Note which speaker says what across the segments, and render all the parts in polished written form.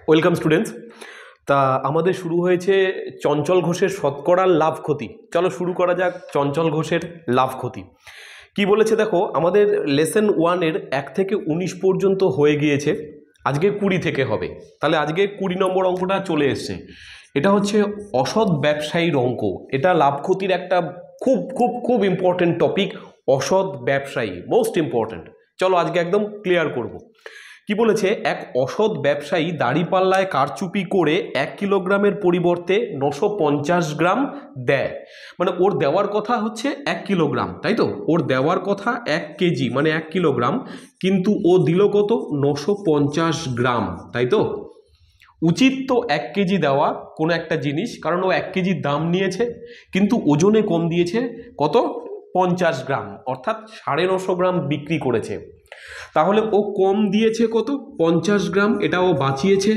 Speaker 1: Welcome students. তা আমাদের শুরু হয়েছে চঞ্চল ঘোষের শতকরার লাভ ক্ষতি। চলো শুরু করা যাক চঞ্চল ঘোষের লাভ ক্ষতি। কি বলেছে দেখো, আমাদের লেসন 1-এর 1 থেকে 19 পর্যন্ত হয়ে গিয়েছে, আজকে 20 থেকে হবে। তাহলে আজকে 20 নম্বর অঙ্কটা চলে এসছে। এটা হচ্ছে অসৎ ব্যবসায়ীর অঙ্ক। এটা লাভ ক্ষতির একটা খুব খুব খুব ইম্পর্টেন্ট টপিক। অসৎ ব্যবসায়ী মোস্ট ইম্পর্টেন্ট। চলো আজকে একদম ক্লিয়ার করব। কি বলেছে, এক অসৎ ব্যবসায়ী দাড়িপাল্লায় কারচুপি করে 1 কিলোগ্রামের পরিবর্তে 950 গ্রাম দেয়। মানে ওর দেওয়ার কথা হচ্ছে 1 কিলোগ্রাম, তাই তো? ওর দেওয়ার কথা 1 কেজি মানে 1 কিলোগ্রাম, কিন্তু ও দিল কত? 950 গ্রাম, তাই তো? উচিত তো 1 কেজি দেওয়া কোনো একটা জিনিস, কারণ ও 1 কেজির দাম নিয়েছে, কিন্তু ওজনে কম দিয়েছে কত? 50 গ্রাম, অর্থাৎ 950 গ্রাম বিক্রি করেছে। তাহলে ও কম দিয়েছে কত? 50 গ্রাম, এটা ও বাঁচিয়েছে।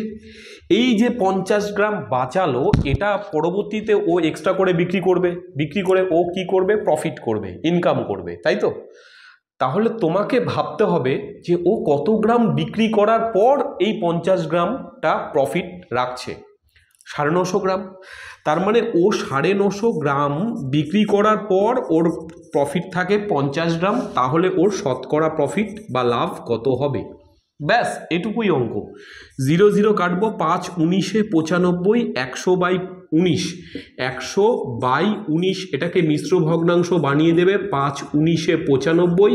Speaker 1: এই যে 50 গ্রাম বাঁচালো, এটা পরবর্তীতে ও এক্সট্রা করে বিক্রি করবে, বিক্রি করে ও কি করবে? প্রফিট করবে, ইনকাম করবে, তাই তো? তাহলে তোমাকে ভাবতে হবে যে ও কত গ্রাম বিক্রি করার পর এই 50 গ্রামটা প্রফিট রাখছে। 950 গ্রাম। তার মানে ও 950 গ্রাম বিক্রি করার পর ওর প্রফিট থাকে 50 গ্রাম। তাহলে ওর শতকরা প্রফিট বা লাভ কত হবে? ব্যাস এটুকুই অঙ্ক। 0 0 কাটবো, 5 19 95, 100/19, 100/19 এটাকে মিশ্র ভগ্নাংশ বানিয়ে দেবে। 5 19 95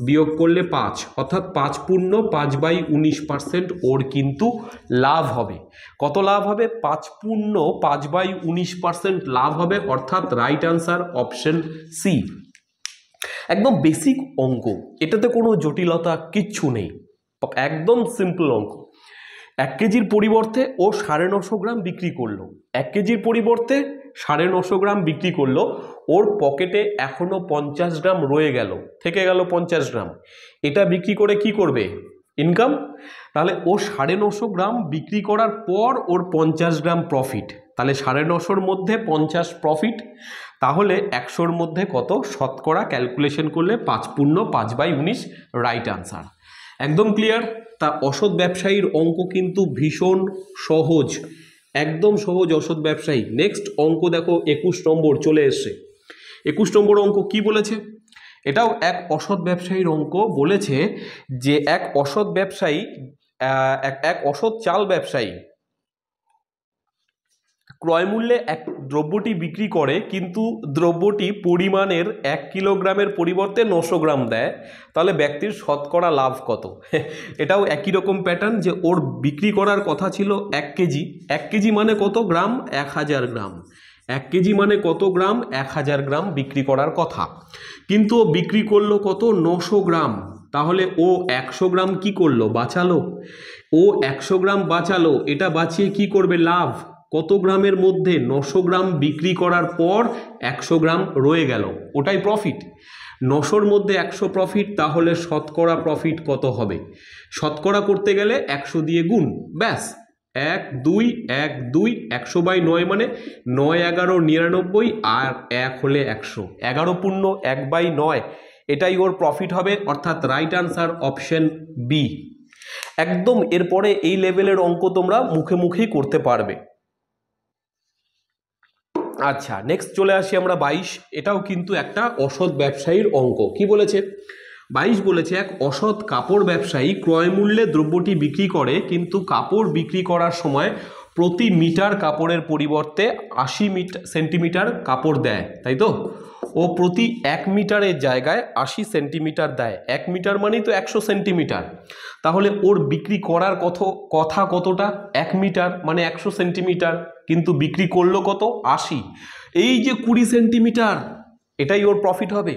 Speaker 1: বিয়োগ করলে 5, অর্থাৎ 5 পূর্ণ 5/19% ওর কিন্তু লাভ হবে। কত লাভ হবে? 5 পূর্ণ 5/19% লাভ হবে, অর্থাৎ রাইট আনসার অপশন সি। একদম বেসিক অঙ্ক, এটাতে কোনো জটিলতা কিচ্ছু নেই, একদম সিম্পল অঙ্ক। 1 কেজির পরিবর্তে ও 950 গ্রাম বিক্রি করলো। 1 কেজির পরিবর্তে 950 গ্রাম বিক্রি করলো। ওর পকেটে এখনো 50 গ্রাম রয়ে গেল, থেকে গেল 50 গ্রাম। এটা বিক্রি করে কি করবে? ইনকাম। তাহলে ও 950 গ্রাম বিক্রি করার পর ওর 50 গ্রাম প্রফিট। তাহলে 950-র মধ্যে 50 প্রফিট, তাহলে 100-র মধ্যে কত? শতকরা ক্যালকুলেশন করলে 5 পূর্ণ 5/19 রাইট আনসার। একদম ক্লিয়ার। তা অসৎ ব্যবসায়ীর অঙ্ক কিন্তু ভীষণ সহজ, একদম সহজ অসৎ ব্যবসায়ী। নেক্সট অঙ্ক দেখো, 21 নম্বর চলে এসছে। 21 নম্বর অঙ্ক কি বলেছে? এটাও এক অসৎ ব্যবসায়ীর অঙ্ক। বলেছে যে এক অসৎ ব্যবসায়ী, এক অসৎ চাল ব্যবসায়ী ক্রয় মূল্যে এক দ্রব্যটি বিক্রি করে, কিন্তু দ্রব্যটি পরিমাণের 1 কিলোগ্রামের পরিবর্তে 900 গ্রাম দেয়। তাহলে ব্যক্তির শতকরা লাভ কত? এটাও একই রকম প্যাটার্ন, যে ওর বিক্রি করার কথা ছিল 1 কেজি। 1 কেজি মানে কত গ্রাম? 1000 গ্রাম। 1 কেজি মানে কত গ্রাম? 1000 গ্রাম বিক্রি করার কথা, কিন্তু ও বিক্রি করলো কত? 900 গ্রাম। তাহলে ও 100 গ্রাম কি করলো? বাঁচালো। ও 100 গ্রাম বাঁচালো, এটা বাঁচিয়ে কি করবে? লাভ। কত গ্রামের মধ্যে? 900 গ্রাম বিক্রি করার পর 100 গ্রাম রয়ে গেল, ওটাই প্রফিট। 900-র মধ্যে 100 প্রফিট, তাহলে শতকরা প্রফিট কত হবে? শতকরা করতে গেলে 100 দিয়ে গুণ, ব্যাস। 1 2 1 2, 100/9 মানে 9 11 99, আর 1 হলে 100, 11 পূর্ণ 1/9, এটাই ওর প্রফিট হবে, অর্থাৎ রাইট আনসার অপশন বি। একদম এরপরে এই লেভেলের অঙ্ক তোমরা মুখে মুখেই করতে পারবে। আচ্ছা, নেক্সট চলে আসি আমরা 22। এটাও কিন্তু একটা অসৎ ব্যবসায়ীর অঙ্ক। কি বলেছে? 22 বলেছে, এক অসৎ কাপড় ব্যবসায়ী ক্রয় মূল্যে দ্রব্যটি বিক্রি করে, কিন্তু কাপড় বিক্রি করার সময় প্রতি মিটার কাপড়ের পরিবর্তে 80 সেন্টিমিটার কাপড় দেয়, তাই তো? ও প্রতি 1 মিটারের জায়গায় 80 সেন্টিমিটার দেয়। 1 মিটার মানেই তো 100 সেন্টিমিটার। তাহলে ওর বিক্রি করার কথা কতটা? 1 মিটার মানে 100 সেন্টিমিটার, কিন্তু বিক্রি করলো কত? 80। এই যে 20 সেন্টিমিটার, এটাই ওর প্রফিট হবে।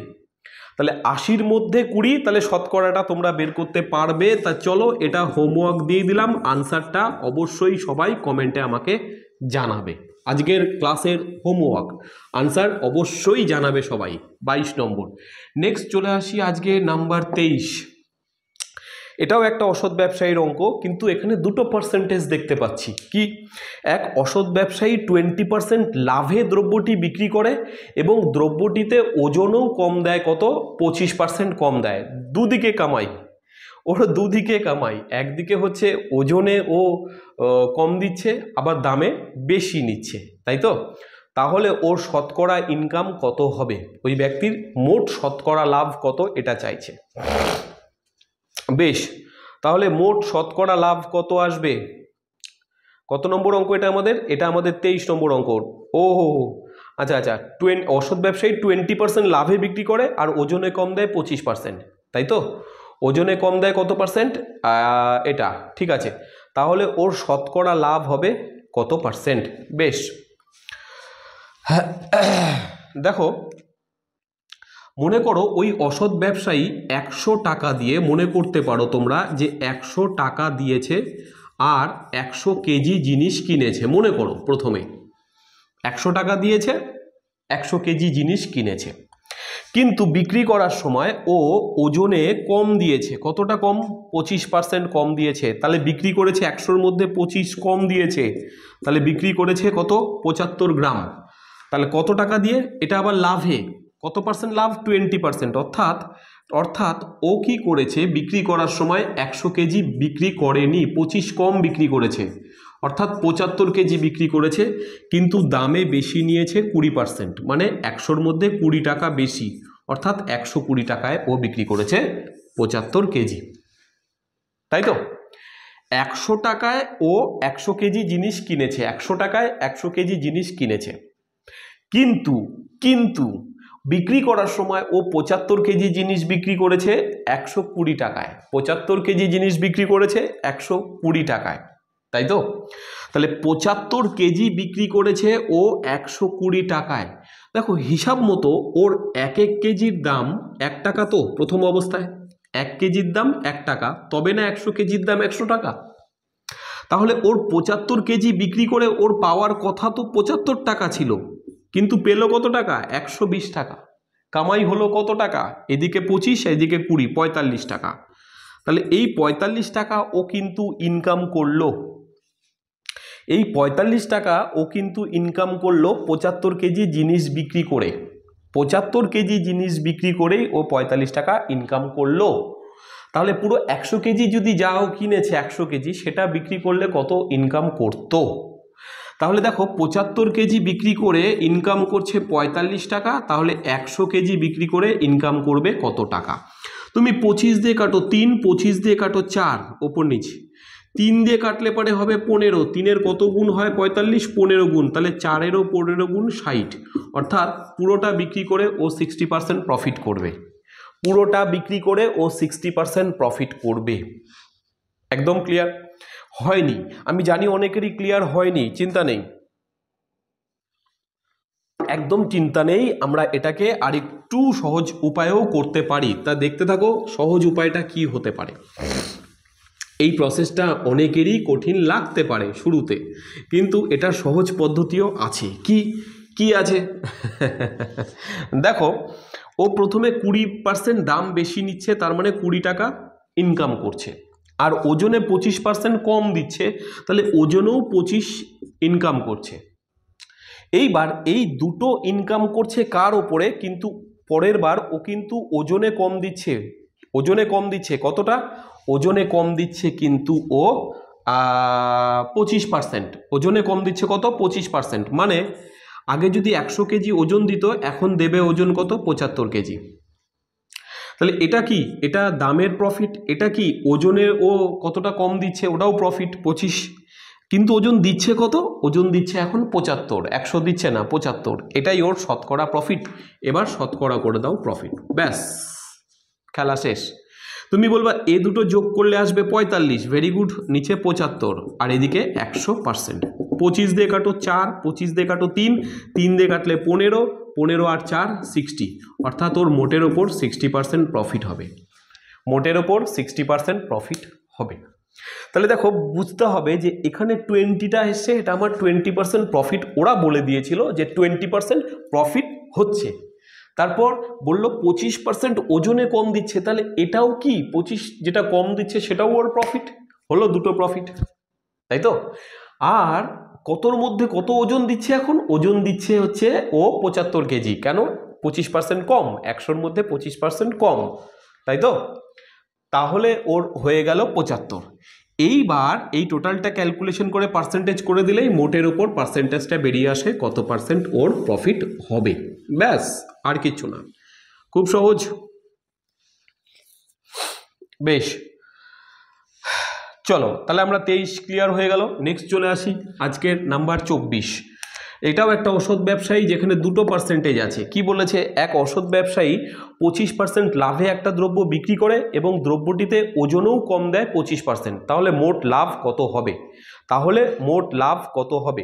Speaker 1: তাহলে 80-র মধ্যে 20, তাহলে শতকরাটা তোমরা বের করতে পারবে। তা চলো, এটা হোমওয়ার্ক দিয়ে দিলাম। আনসারটা অবশ্যই সবাই কমেন্টে আমাকে জানাবে। আজকের ক্লাসের হোমওয়ার্ক আনসার অবশ্যই জানাবে সবাই। 22 নম্বর। নেক্সট চলে আসি আজকে নাম্বার 23। এটাও একটা অসৎ ব্যবসায়ীর অঙ্ক, কিন্তু এখানে দুটো পার্সেন্টেজ দেখতে পাচ্ছি। কি? এক অসৎ ব্যবসায়ী 20% লাভে দ্রব্যটি বিক্রি করে, এবং দ্রব্যটিতে ওজনও কম দেয়। কত? 25% কম দেয়। দুদিকে কামাই। ওর দুদিকে কামাই, একদিকে হচ্ছে ওজনে ও কম দিচ্ছে, আবার দামে বেশি নিচ্ছে, তাই তো? তাহলে ওর শতকরা ইনকাম কত হবে, ওই ব্যক্তির মোট শতকরা লাভ কত, এটা চাইছে। বেশ, তাহলে মোট শতকরা লাভ কত আসবে? কত নম্বর অঙ্ক এটা আমাদের? এটা আমাদের 23 নম্বর অঙ্ক। ও আচ্ছা আচ্ছা, অসৎ ব্যবসায়ী 20% লাভে বিক্রি করে আর ওজনে কম দেয় 25%, তাই তো? ওজনে কম দেয় কত পার্সেন্ট? এটা ঠিক আছে। তাহলে ওর শতকরা লাভ হবে কত পার্সেন্ট? বেশ, দেখো মনে করো ওই অসৎ ব্যবসায়ী 100 টাকা দিয়ে, মনে করতে পারো তোমরা যে 100 টাকা দিয়েছে আর 100 কেজি জিনিস কিনেছে। মনে করো প্রথমে 100 টাকা দিয়েছে, 100 কেজি জিনিস কিনেছে, কিন্তু বিক্রি করার সময় ও ওজনে কম দিয়েছে। কতটা কম? 25% কম দিয়েছে। তাহলে বিক্রি করেছে 100-র মধ্যে 25 কম দিয়েছে, তাহলে বিক্রি করেছে কত? 75 গ্রাম। তাহলে কত টাকা দিয়ে? এটা আবার লাভে কত পার্সেন্ট লাভ? 20%। অর্থাৎ ও কি করেছে, বিক্রি করার সময় 100 কেজি বিক্রি করেনি, 25 কম বিক্রি করেছে, অর্থাৎ 75 কেজি বিক্রি করেছে, কিন্তু দামে বেশি নিয়েছে 20%, মানে 100-র মধ্যে 20 টাকা বেশি, অর্থাৎ 120 টাকায় ও বিক্রি করেছে 75 কেজি, তাই তো? 100 টাকায় ও 100 কেজি জিনিস কিনেছে, 100 টাকায় 100 কেজি জিনিস কিনেছে, কিন্তু বিক্রি করার সময় ও 75 কেজি জিনিস বিক্রি করেছে 120 টাকায়। 75 কেজি জিনিস বিক্রি করেছে 120 টাকায়, তাই তো? তাহলে 75 কেজি বিক্রি করেছে ও 120 টাকায়। দেখো হিসাব মতো ওর 1 কেজির দাম 1 টাকা, তো প্রথম অবস্থায় 1 কেজির দাম 1 টাকা, তবে না 100 কেজির দাম 100 টাকা। তাহলে ওর 75 কেজি বিক্রি করে ওর পাওয়ার কথা তো 75 টাকা ছিল, কিন্তু পেল কত টাকা? 120 টাকা। কামাই হলো কত টাকা? এদিকে 25, এদিকে 20, 45 টাকা। তাহলে এই 45 টাকা ও কিন্তু ইনকাম করলো, এই 45 টাকা ও কিন্তু ইনকাম করলো 75 কেজি জিনিস বিক্রি করে। 75 কেজি জিনিস বিক্রি করেই ও 45 টাকা ইনকাম করলো। তাহলে পুরো 100 কেজি যদি যাও কিনেছে 100 কেজি, সেটা বিক্রি করলে কত ইনকাম করতো? তাহলে দেখো 75 কেজি বিক্রি করে ইনকাম করছে 45 টাকা, তাহলে 100 কেজি বিক্রি করে ইনকাম করবে কত টাকা? তুমি 25 দিয়ে কাটো 3, 25 দিয়ে কাটো 4, ওপর নিচে 3 দিয়ে কাটলে পরে হবে 15, 3-এর কত গুণ হয়? 45, 15 গুণ, তাহলে 4-এরও 15 গুণ 60, অর্থাৎ পুরোটা বিক্রি করে ও 60% প্রফিট করবে। পুরোটা বিক্রি করে ও 60% প্রফিট করবে। একদম ক্লিয়ার? হয়নি, আমি জানি অনেকেরই ক্লিয়ার হয়নি, চিন্তা নেই, একদম চিন্তা নেই, আমরা এটাকে আরেকটু সহজ উপায়েও করতে পারি। তা দেখতে থাকো সহজ উপায়টা কি হতে পারে। এই প্রসেসটা অনেকেরই কঠিন লাগতে পারে শুরুতে, কিন্তু এটা সহজ পদ্ধতিও আছে। কি আছে? দেখো ও প্রথমে 20% দাম বেশি নিচ্ছে, তার মানে 20 টাকা ইনকাম করছে, আর ওজনে 25% কম দিচ্ছে, তাহলে ওজনেও 25 ইনকাম করছে। এইবার এই দুটো ইনকাম করছে কার ওপরে? কিন্তু পরের বার ও কিন্তু ওজনে কম দিচ্ছে। ওজনে কম দিচ্ছে কতটা? ওজনে কম দিচ্ছে কিন্তু ও 25%। ওজনে কম দিচ্ছে কত? 25%। মানে আগে যদি 100 কেজি ওজন দিত, এখন দেবে ওজন কত? 75 কেজি। তাহলে এটা কি? এটা দামের প্রফিট। এটা কি? ওজনের ও কতটা কম দিচ্ছে, ওটাও প্রফিট 25, কিন্তু ওজন দিচ্ছে কত? ওজন দিচ্ছে এখন 75, 100 দিচ্ছে না, 75। এটাই ওর শতকরা প্রফিট। এবার শতকরা করে দাও প্রফিট, ব্যাস খেলা শেষ। তুমি বলবা এ দুটো যোগ করলে আসবে 45, ভেরি গুড, নিচে 75 আর এদিকে 100%। 25 দিয়ে কাটো 4, 25 দিয়ে কাটো 3, 3 দিয়ে কাটলে 15, 15 আর 4 60, অর্থাৎ ওর মোটের ওপর 60% প্রফিট হবে। মোটের ওপর 60% প্রফিট হবে। তাহলে দেখো বুঝতে হবে যে এখানে 20টা এসছে, এটা আমার 20% প্রফিট। ওরা বলে দিয়েছিল যে 20% প্রফিট হচ্ছে, তারপর বললো 25% ওজনে কম দিচ্ছে, তাহলে এটাও কি 25 যেটা কম দিচ্ছে সেটাও ওর প্রফিট হলো, দুটো প্রফিট, তাই তো? আর কতর মধ্যে কত ওজন দিচ্ছে? এখন ওজন দিচ্ছে হচ্ছে ও 75 কেজি। কেন? 25% কম, 100-র মধ্যে 25% কম, তাই তো? তাহলে ওর হয়ে গেল 75। এইবার এই টোটালটা ক্যালকুলেশন করে পার্সেন্টেজ করে দিলেই মোটের ওপর পার্সেন্টেজটা বেরিয়ে আসে কত পার্সেন্ট ওর প্রফিট হবে, ব্যাস আর কিছু না, খুব সহজ। বেশ, চলো তাহলে আমরা 23 ক্লিয়ার হয়ে গেল। নেক্সট চলে আসি আজকের নাম্বার 24। এটাও একটা ওষুধ ব্যবসায়ী যেখানে দুটো পার্সেন্টেজ আছে। কি বলেছে, এক ওষুধ ব্যবসায়ী 25% লাভে একটা দ্রব্য বিক্রি করে এবং দ্রব্যটিতে ওজনেও কম দেয় 25%। তাহলে মোট লাভ কত হবে?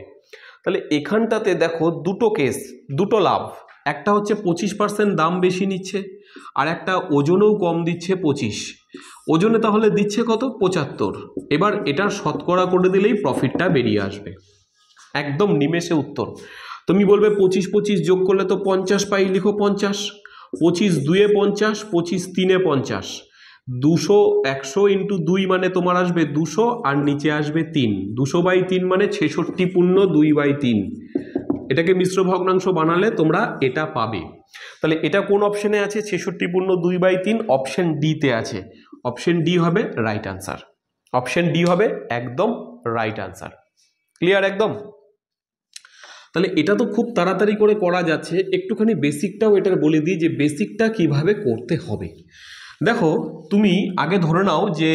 Speaker 1: তাহলে এখানটাতে দেখো দুটো কেস, দুটো লাভ। একটা হচ্ছে 25% দাম বেশি নিচ্ছে, আর একটা ওজনেও কম দিচ্ছে 25। ওজনে তাহলে দিচ্ছে কত? 75। এবার এটার শতকরা করে দিলেই প্রফিটটা বেরিয়ে আসবে, একদম নিমেষে উত্তর। তুমি বলবে 25 25 যোগ করলে তো 50 পাই, লিখো 50। 25 2 50, 25 3 50, 200 100 ইন্টু 2 মানে তোমার আসবে 200, আর নিচে আসবে 3, 200/3 মানে 66/2/3। এটাকে মিশ্র ভগ্নাংশ বানালে তোমরা এটা পাবে। তাহলে এটা কোন অপশনে আছে? 66/2/3 অপশন ডি তে আছে। অপশন ডি হবে রাইট আনসার, অপশন ডি হবে একদম রাইট আনসার। ক্লিয়ার একদম? তাহলে এটা তো খুব তাড়াতাড়ি করে করা যাচ্ছে। একটুখানি বেসিকটাও এটার বলে দিই যে বেসিকটা কিভাবে করতে হবে। দেখো তুমি আগে ধরে নাও যে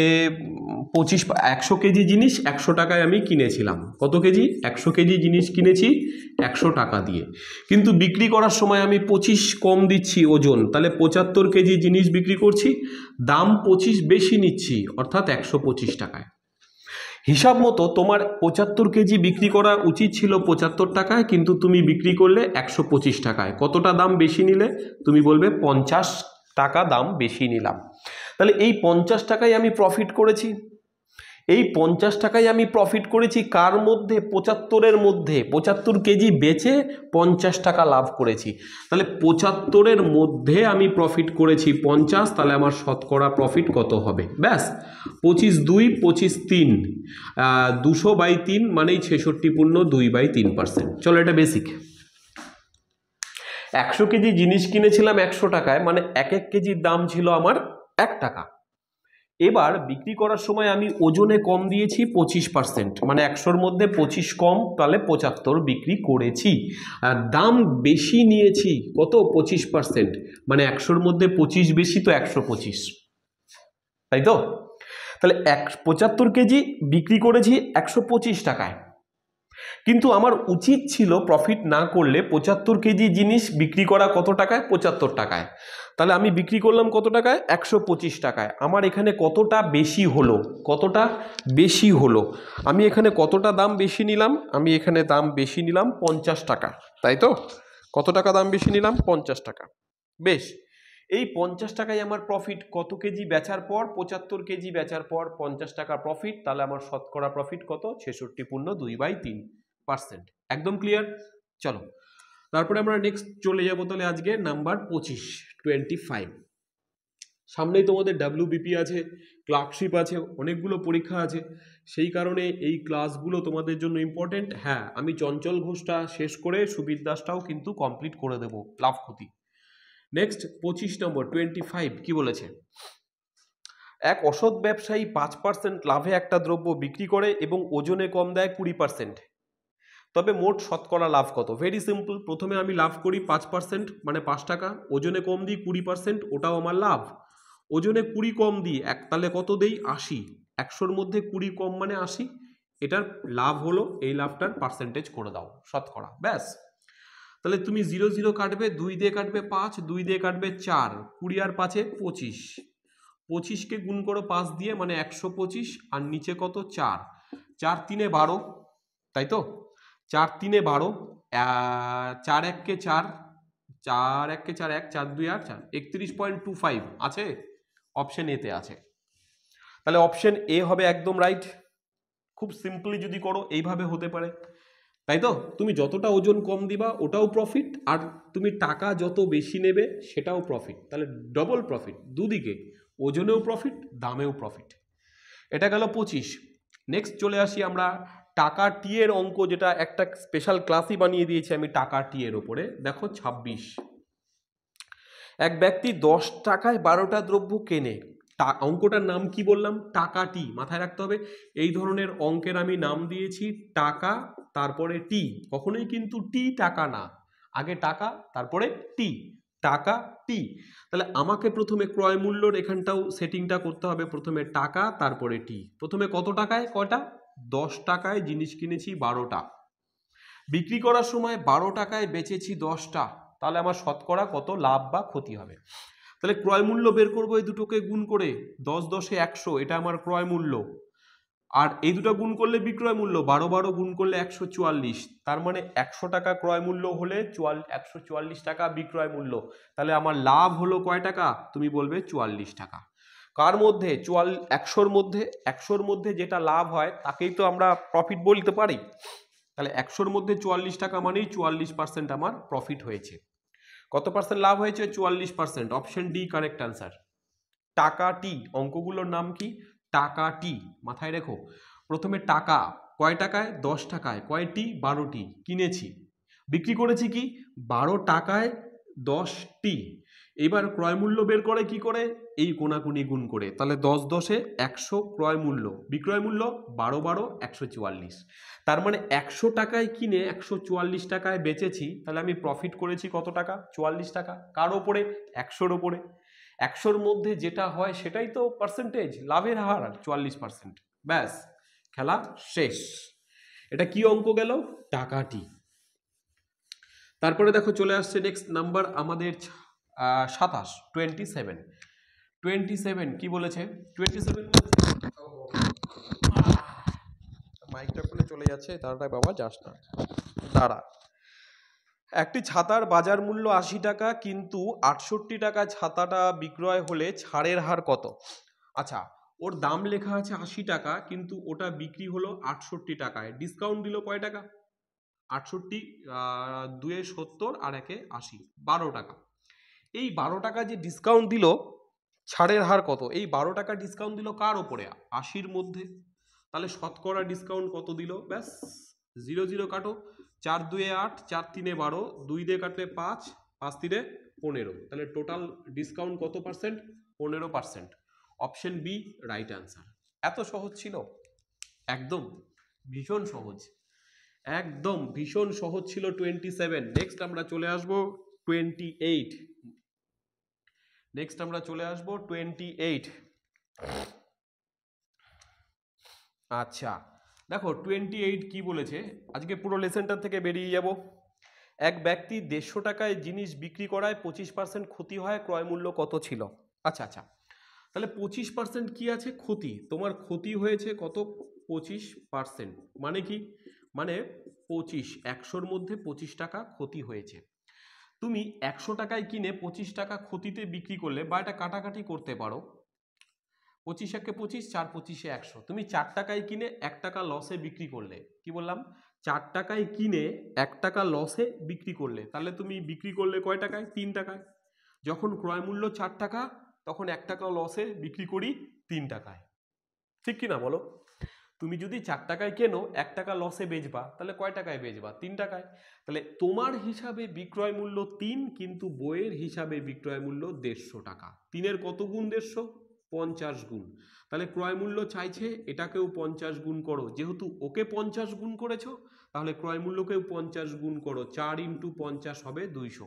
Speaker 1: 100 কেজি জিনিস 100 টাকায় আমি কিনেছিলাম। কত কেজি? 100 কেজি জিনিস কিনেছি 100 টাকা দিয়ে, কিন্তু বিক্রি করার সময় আমি 25 কম দিচ্ছি ওজন, তাহলে 75 কেজি জিনিস বিক্রি করছি, দাম 25 বেশি নিচ্ছি, অর্থাৎ 125 টাকায়। হিসাব মতো তোমার 75 কেজি বিক্রি করা উচিত ছিল 75 টাকায়, কিন্তু তুমি বিক্রি করলে 125 টাকায়। কতটা দাম বেশি নিলে? তুমি বলবে 50 টাকা দাম বেশি নিলাম। তাহলে এই 50 টাকায় আমি প্রফিট করেছি। এই 50 টাকায় আমি প্রফিট করেছি কার মধ্যে? 75-এর মধ্যে। 75 কেজি বেচে 50 টাকা লাভ করেছি। তাহলে 75-এর মধ্যে আমি প্রফিট করেছি 50, তাহলে আমার শতকরা প্রফিট কত হবে? ব্যাস, 25 2 25 3, 200/3 মানেই 66.2/3%। চলো এটা বেসিক। 100 কেজি জিনিস কিনেছিলাম 100 টাকায়, মানে 1 কেজির দাম ছিল আমার 1 টাকা। এবার বিক্রি করার সময় আমি ওজনে কম দিয়েছি 25%, মানে 100-র মধ্যে 25 কম, তাহলে 75 বিক্রি করেছি। আর দাম বেশি নিয়েছি কত? 25%, মানে 100-র মধ্যে 25 বেশি তো 125, তাই তো? তাহলে 75 কেজি বিক্রি করেছি 125 টাকায়, কিন্তু আমার উচিত ছিল প্রফিট না করলে 75 কেজি জিনিস বিক্রি করা কত টাকায়? 75 টাকায়। তাহলে আমি বিক্রি করলাম কত টাকায়? 125 টাকায়। আমার এখানে কতটা বেশি হলো? কতটা বেশি হলো? আমি এখানে কতটা দাম বেশি নিলাম? আমি এখানে দাম বেশি নিলাম 50 টাকা, তাই তো? কত টাকা দাম বেশি নিলাম? 50 টাকা। বেশ, এই 50 টাকায় আমার প্রফিট কত কেজি বেচার পর? 75 কেজি বেচার পর 50 টাকা প্রফিট, তাহলে আমার শতকরা প্রফিট কত? 66.2/3%। একদম ক্লিয়ার? চলো তারপরে আমরা নেক্সট চলে যাবো তাহলে আজকে নাম্বার 25 সামনেই তোমাদের WBP আছে, ক্লার্কশিপ আছে, অনেকগুলো পরীক্ষা আছে, সেই কারণে এই ক্লাসগুলো তোমাদের জন্য ইম্পর্টেন্ট। হ্যাঁ, আমি চঞ্চল ঘোষটা শেষ করে সুবীর দাসটাও কিন্তু কমপ্লিট করে দেবো, লাভ ক্ষতি। নেক্সট 25 নম্বর 25 কি বলেছে? এক অসৎ ব্যবসায়ী 5% লাভে একটা দ্রব্য বিক্রি করে এবং ওজনে কম দেয় 20%, তবে মোট শতকরা লাভ কত? ভেরি সিম্পল, প্রথমে আমি লাভ করি 5%, মানে 5 টাকা, ওজনে কম দিই 20%, ওটাও আমার লাভ। ওজনে 20 কম দিই তাহলে কত দেই? 80। 100-র মধ্যে 20 কম মানে 80, এটার লাভ হলো, এই লাভটার পার্সেন্টেজ করে দাও শতকরা, ব্যাস। তাহলে তুমি 0 0 কাটবে, 2 দিয়ে কাটবে 5, 2 দিয়ে কাটবে 4, 20 আর 5-এ 25, 25কে গুণ করো 5 দিয়ে, মানে 125, আর নিচে কত? 4, 4 3 12, তাই তো? 4 3 12, 4 1 কে 4, 4 1 কে 4 1, 4 2 8, 4, 31.25 আছে, অপশন এতে আছে। তাহলে অপশন এ হবে একদম রাইট। খুব সিম্পলি যদি করো এইভাবে হতে পারে, তাই তো? তুমি যতটা ওজন কম দিবা ওটাও প্রফিট, আর তুমি টাকা যত বেশি নেবে সেটাও প্রফিট, তাহলে ডবল প্রফিট দুদিকে, ওজনেও প্রফিট, দামেও প্রফিট। এটা গেল 25। নেক্সট চলে আসি আমরা টাকা টি এর অঙ্ক, যেটা একটা স্পেশাল ক্লাসই বানিয়ে দিয়েছি আমি টাকা টি এর ওপরে। দেখো 26, এক ব্যক্তি 10 টাকায় 12টা দ্রব্য কেনে অঙ্কটার নাম কি বললাম? টাকা টি। মাথায় রাখতে হবে এই ধরনের অঙ্কের আমি নাম দিয়েছি টাকা তারপরে টি, কখনোই কিন্তু টি টাকা না, আগে টাকা তারপরে টি, টাকা টি। তাহলে আমাকে প্রথমে ক্রয় মূল্যর এখানটাও সেটিংটা করতে হবে, প্রথমে টাকা তারপরে টি। প্রথমে কত টাকায় কয়টা? 10 টাকায় জিনিস কিনেছি 12টা, বিক্রি করার সময় 12 টাকায় বেচেছি 10টা, তাহলে আমার শতকরা কত লাভ বা ক্ষতি হবে? তাহলে ক্রয় মূল্য বের করবো এই দুটোকে গুণ করে, 10 10 100, এটা আমার ক্রয় মূল্য, আর এই দুটো গুণ করলে বিক্রয় মূল্য, 12 12 গুণ করলে 144, তার মানে 100 টাকা ক্রয় মূল্য হলে 144 টাকা বিক্রয় মূল্য। তাহলে আমার লাভ হলো কয় টাকা? তুমি বলবে 44 টাকা। কার মধ্যে? 100-র মধ্যে, 100-র মধ্যে যেটা লাভ হয় তাকেই তো আমরা প্রফিট বলতে পারি। তাহলে 100-র মধ্যে 44 টাকা মানেই 44% আমার প্রফিট হয়েছে। কত পার্সেন্ট লাভ হয়েছে? 44%। Option D correct answer. টাকা টি, অঙ্কগুলোর নাম কি? টাকা টি। মাথায় রেখো, প্রথমে টাকা কয় টাকায়? 10 টাকায়, কয়টি? 12টি কিনেছি, বিক্রি করেছি কি? 12 টাকায় 10টি। এবার ক্রয় মূল্য বের করে কি করে? এই কোনাকুনি গুণ করে। তাহলে 10 10 100 ক্রয় মূল্য, বিক্রয় মূল্য 12 12 144। তার মানে 100 টাকায় কিনে 144 টাকায় বেচেছি, তাহলে আমি প্রফিট করেছি কত টাকা? 44 টাকা। কার ওপরে? 100-র ওপরে। 100-র মধ্যে যেটা হয় সেটাই তো পার্সেন্টেজ, লাভের হার 44%। ব্যাস, খেলা শেষ। এটা কি অঙ্ক গেল? টাকাটি। তারপরে দেখো চলে আসছে নেক্সট নাম্বার আমাদের 27, 27 কি বলেছে? 27 মাইকটা খুলে চলে যাচ্ছে, দাঁড়ায় বাবা, যাস না, দাঁড়া। একটি ছাতার বাজার মূল্য 80 টাকা, কিন্তু 68 টাকা ছাতাটা বিক্রয় হলে ছাড়ের হার কত? আচ্ছা, ওর দাম লেখা আছে 80 টাকা, কিন্তু ওটা বিক্রি হলো 68 টাকায়, ডিসকাউন্ট দিল কয় টাকা? 68, 2 70 আর 1 80, 12 টাকা। এই 12 টাকা যে ডিসকাউন্ট দিল, ছাড়ের হার কত? এই 12 টাকা ডিসকাউন্ট দিল কার ওপরে? 80-র মধ্যে। তাহলে শতকরা ডিসকাউন্ট কত দিল? ব্যাস, 0 0 কাটো, 4 2 8, 4 3 12, 2 দিয়ে কাটলে 5, 5 3 15, তাহলে টোটাল ডিসকাউন্ট কত percent? 15%। Option B right answer. এত সহজ ছিল? একদম ভীষণ সহজ, একদম ভীষণ সহজ ছিল 27। নেক্সট আমরা চলে আসব 28। নেক্সট আমরা চলে আসব 28। আচ্ছা দেখো 28 কি বলেছে, আজকে পুরো লেসনটার থেকে বেরিয়ে যাব। এক ব্যক্তি 150 টাকায় জিনিস বিক্রি করায় 25% ক্ষতি হয়, ক্রয় মূল্য কত ছিল? আচ্ছা আচ্ছা, তাহলে 25% কি আছে? ক্ষতি। তোমার ক্ষতি হয়েছে কত? 25%। মানে কি? মানে 25, 100-র মধ্যে 25 টাকা ক্ষতি হয়েছে। তুমি 100 টাকায় কিনে 25 টাকা ক্ষতিতে বিক্রি করলে, বা এটা কাটাকাটি করতে পারো, 25 একে 25, 4 25 100, তুমি 4 টাকায় কিনে 1 টাকা লসে বিক্রি করলে। কি বললাম? 4 টাকায় কিনে 1 টাকা লসে বিক্রি করলে, তাহলে তুমি বিক্রি করলে কয় টাকায়? 3 টাকায়। যখন ক্রয় মূল্য 4 টাকা, তখন 1 টাকা লসে বিক্রি করি 3 টাকায়। ঠিক কি না বলো? তুমি যদি 4 টাকায় কেনো, 1 টাকা লসে বেচবা, তাহলে কয় টাকায় বেচবা? 3 টাকায়। তাহলে তোমার হিসাবে বিক্রয় মূল্য 3, কিন্তু বইয়ের হিসাবে বিক্রয় মূল্য 150 টাকা। 3-এর কত গুণ? 150, 50 গুণ। তাহলে ক্রয় মূল্য চাইছে, এটাকেও 50 গুণ করো, যেহেতু ওকে 50 গুণ করেছো, তাহলে ক্রয় মূল্যকেও 50 গুণ করো, 4 × 50 হবে 200।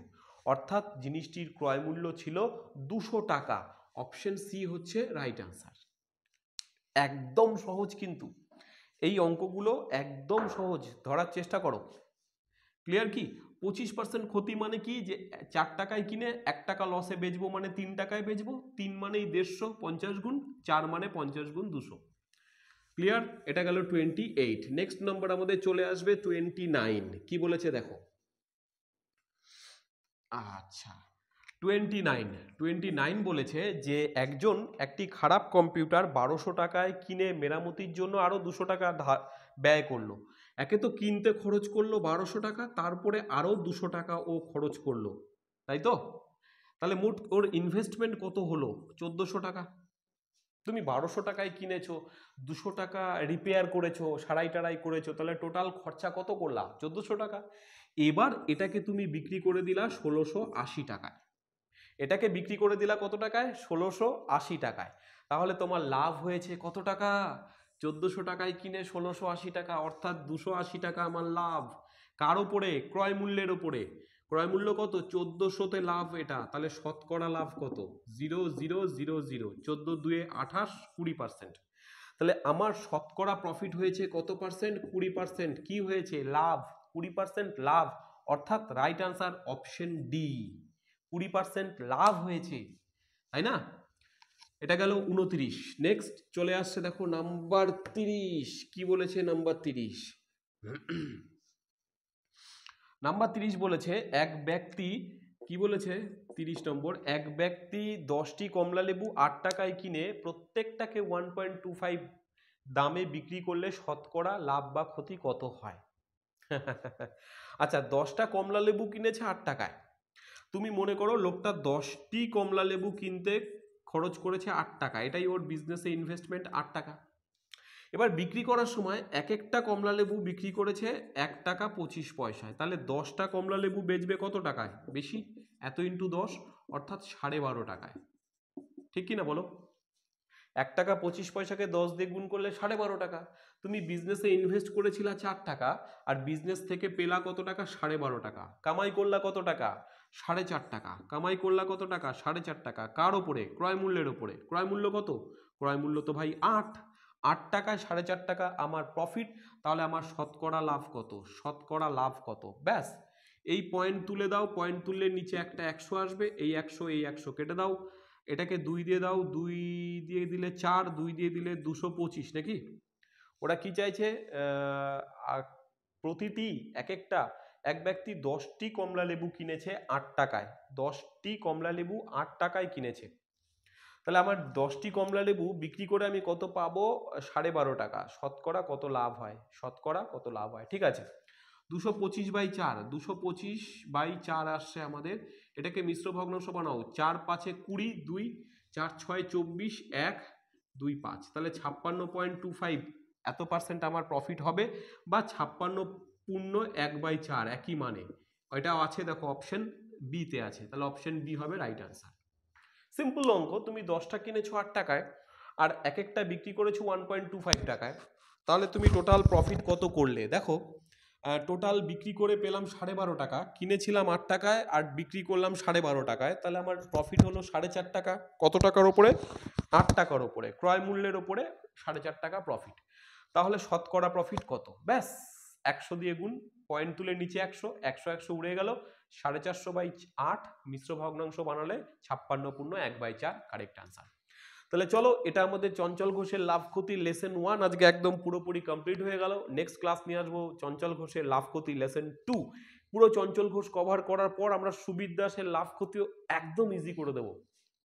Speaker 1: অর্থাৎ জিনিসটির ক্রয় মূল্য ছিল 200 টাকা। অপশন সি হচ্ছে রাইট অ্যান্সার। একদম সহজ, কিন্তু এই অঙ্কগুলো একদম সহজ, ধরার চেষ্টা করো। ক্লিয়ার? কি 25% ক্ষতি মানে কি? যে 4 টাকায় কিনে 1 টাকা লসে বেচবো, মানে 3 টাকায় বেচবো। 3 মানেই 150, 50 গুণ, 4 মানে 50 গুণ 200। ক্লিয়ার? এটা গেল 28। নেক্সট নাম্বার আমাদের চলে আসবে 29। কি বলেছে দেখো। আচ্ছা 29 বলেছে যে একজন একটি খারাপ কম্পিউটার 1200 টাকায় কিনে মেরামতির জন্য আরো 200 টাকা ব্যয় করলো। একে তো কিনতে খরচ করলো 1200 টাকা, তারপরে আরো 200 টাকা ও খরচ করলো, তাই তো? তাহলে মোট ওর ইনভেস্টমেন্ট কত হলো? 1400 টাকা। তুমি 1200 টাকায় কিনেছো, 200 টাকা রিপেয়ার করেছো, সারাই টারাই করেছো, তাহলে টোটাল খরচা কত করলা? 1400 টাকা। এবার এটাকে তুমি বিক্রি করে দিলা 1680 টাকায়। এটাকে বিক্রি করে দিলা কত টাকায়? 1680 টাকায়। তাহলে তোমার লাভ হয়েছে কত টাকা? 1400 টাকায় কিনে 1680 টাকা, অর্থাৎ 280 টাকা আমার লাভ। কার উপরে? ক্রয় মূল্যের উপরে। ক্রয় মূল্য কত? 1400-তে লাভ এটা, তাহলে শতকরা লাভ কত? 0,000, 14 দুয়ে 28, 20%। তাহলে আমার শতকরা প্রফিট হয়েছে কত পার্সেন্ট? 20%। কি হয়েছে? লাভ। 20% লাভ, অর্থাৎ রাইট আনসার অপশন ডি, 20% লাভ হয়েছে, তাই না? এটা গেল 29। নেক্সট চলে আসছে দেখো নাম্বার 30। কি বলেছে নাম্বার 30? নাম্বার 30 বলেছে এক ব্যক্তি, কি বলেছে 30 নম্বর, এক ব্যক্তি 10টি কমলা লেবু 8 টাকায় কিনে প্রত্যেকটাকে 1.25 দামে বিক্রি করলে শতকরা লাভ বা ক্ষতি কত হয়? আচ্ছা, 10টা কমলা লেবু কিনেছে 8 টাকায়। তুমি মনে করো লোকটা 10টি কমলা লেবু কিনতে খরচ করেছে 8 টাকা, এটাই ওর বিজনেসে ইনভেস্টমেন্ট 8 টাকা। এবার বিক্রি করার সময় এক একটা কমলা লেবু বিক্রি করেছে 1 টাকা 25 পয়সায়, তাহলে 10টা কমলা লেবু বেচবে কত টাকায়? বেশি, এত ইন্টু 10, অর্থাৎ 12.5 টাকায়। ঠিক কি না বলো? 1 টাকা 25 পয়সাকে 10 দিয়ে গুণ করলে 12.5 টাকা। তুমি বিজনেসে ইনভেস্ট করেছিলা 4 টাকা, আর বিজনেস থেকে পেলা কত টাকা? 12.5 টাকা। কামাই করলা কত টাকা? 4.5 টাকা। কামাই করলা কত টাকা? 4.5 টাকা। কার ওপরে? ক্রয় মূল্যের ওপরে। ক্রয় মূল্য কত? ক্রয় মূল্য তো ভাই 8 টাকায় 4.5 টাকা আমার প্রফিট। তাহলে আমার শতকরা লাভ কত? শতকরা লাভ কত? ব্যাস, এই পয়েন্ট তুলে দাও, পয়েন্ট তুললে নিচে একটা 100 আসবে, এই 100 কেটে দাও, এটাকে 2 দিয়ে দাও, 2 দিয়ে দিলে 4, 2 দিয়ে দিলে 225, নাকি? ওরা কি চাইছে? প্রতিটি এক ব্যক্তি 10টি কমলা লেবু কিনেছে 8 টাকায়। 10টি কমলা লেবু 8 টাকায় কিনেছে, তাহলে আমার 10টি কমলা লেবু বিক্রি করে আমি কত পাবো? 12.5 টাকা। শতকরা কত লাভ হয়? শতকরা কত লাভ হয়? ঠিক আছে, 225/4, 225/4 আসছে আমাদের। এটাকে মিশ্র ভগ্নাংশ বানাও, 4 5 20, 2 4 6 24, 1 2 5, তাহলে 56.25 এত পার্সেন্ট আমার প্রফিট হবে, বা 56.1/4 একই মানে। ওইটাও আছে দেখো, অপশন বি তে আছে, তাহলে অপশন বি হবে রাইট আনসার। সিম্পল অঙ্ক, তুমি 10টা কিনেছো 8 টাকায়, আর এক একটা বিক্রি করেছো 1.25 টাকায়, তাহলে তুমি টোটাল প্রফিট কত করলে? দেখো, টোটাল বিক্রি করে পেলাম 12.5 টাকা, কিনেছিলাম 8 টাকায় আর বিক্রি করলাম 12.5 টাকায়, তাহলে আমার প্রফিট হলো 4.5 টাকা। কত টাকার ওপরে? 8 টাকার ওপরে, ক্রয় মূল্যের ওপরে 4.5 টাকা প্রফিট। তাহলে শতকরা প্রফিট কত? ব্যাস, 100 দিয়ে গুণ, পয়েন্ট তুলে নিচে 100, 100 উড়ে গেল, 450/8 মিশ্র ভগ্নাংশ বানালে 56.1/4 কারেক্ট আনসার। তাহলে চলো, এটা আমাদের চঞ্চল ঘোষের লাভ ক্ষতি লেসন 1 আজকে একদম পুরোপুরি কমপ্লিট হয়ে গেল। নেক্সট ক্লাস নিয়ে আসবো চঞ্চল ঘোষের লাভ ক্ষতি লেসন 2। পুরো চঞ্চল ঘোষ কভার করার পর আমরা সুবির দাসের লাভ ক্ষতিও একদম ইজি করে দেবো।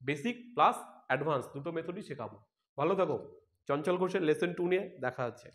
Speaker 1: বেসিক প্লাস অ্যাডভান্স দুটো মেথডই শেখাবো। ভালো থাকো। চঞ্চল ঘোষের লেসন 2 নিয়ে দেখা হচ্ছে।